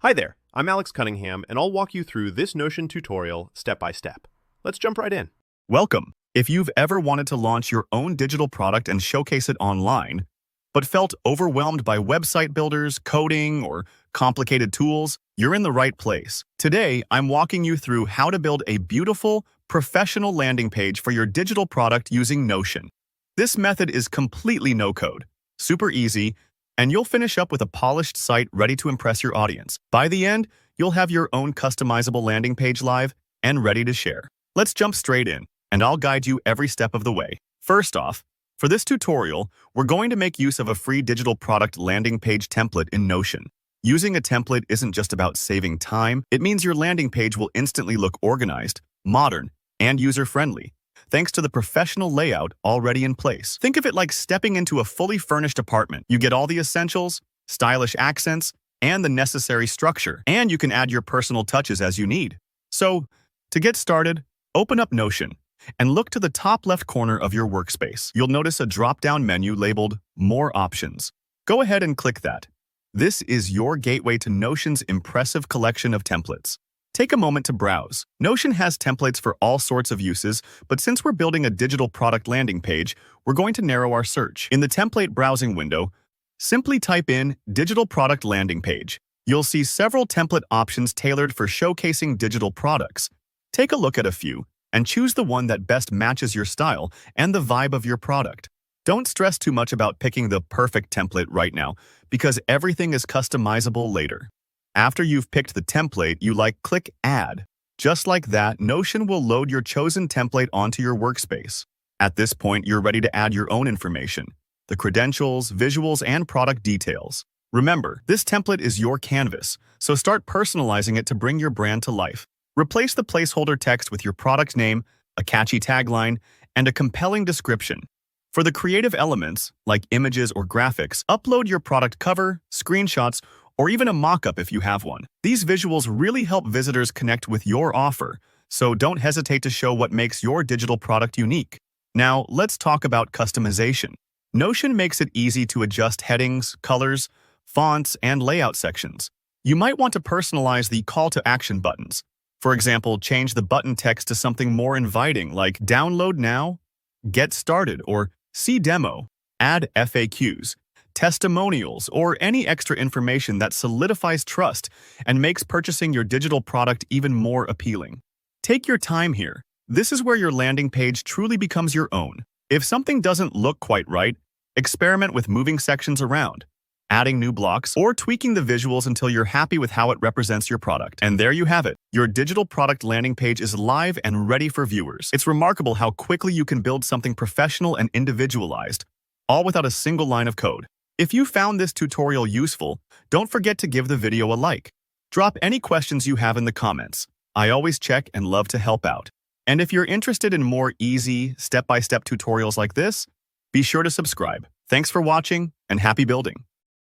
Hi there, I'm Alex Cunningham, and I'll walk you through this Notion tutorial step by step. Let's jump right in. Welcome. If you've ever wanted to launch your own digital product and showcase it online, but felt overwhelmed by website builders, coding, or complicated tools, you're in the right place. Today, I'm walking you through how to build a beautiful, professional landing page for your digital product using Notion. This method is completely no-code, super easy, and you'll finish up with a polished site ready to impress your audience. By the end, you'll have your own customizable landing page live and ready to share. Let's jump straight in, and I'll guide you every step of the way. First off, for this tutorial, we're going to make use of a free digital product landing page template in Notion. Using a template isn't just about saving time, it means your landing page will instantly look organized, modern, and user-friendly, thanks to the professional layout already in place. Think of it like stepping into a fully furnished apartment. You get all the essentials, stylish accents, and the necessary structure, and you can add your personal touches as you need. So, to get started, open up Notion and look to the top left corner of your workspace. You'll notice a drop-down menu labeled More Options. Go ahead and click that. This is your gateway to Notion's impressive collection of templates. Take a moment to browse. Notion has templates for all sorts of uses, but since we're building a digital product landing page, we're going to narrow our search. In the template browsing window, simply type in Digital Product Landing Page. You'll see several template options tailored for showcasing digital products. Take a look at a few and choose the one that best matches your style and the vibe of your product. Don't stress too much about picking the perfect template right now, because everything is customizable later. After you've picked the template you like, click Add. Just like that, Notion will load your chosen template onto your workspace. At this point, you're ready to add your own information, the credentials, visuals, and product details. Remember, this template is your canvas, so start personalizing it to bring your brand to life. Replace the placeholder text with your product name, a catchy tagline, and a compelling description. For the creative elements, like images or graphics, upload your product cover, screenshots, or even a mock-up if you have one. These visuals really help visitors connect with your offer, so don't hesitate to show what makes your digital product unique. Now, let's talk about customization. Notion makes it easy to adjust headings, colors, fonts, and layout sections. You might want to personalize the call-to-action buttons. For example, change the button text to something more inviting like Download Now, Get Started, or See Demo. Add FAQs, testimonials, or any extra information that solidifies trust and makes purchasing your digital product even more appealing. Take your time here. This is where your landing page truly becomes your own. If something doesn't look quite right, experiment with moving sections around, adding new blocks, or tweaking the visuals until you're happy with how it represents your product. And there you have it. Your digital product landing page is live and ready for viewers. It's remarkable how quickly you can build something professional and individualized, all without a single line of code. If you found this tutorial useful, don't forget to give the video a like. Drop any questions you have in the comments. I always check and love to help out. And if you're interested in more easy, step-by-step tutorials like this, be sure to subscribe. Thanks for watching, and happy building!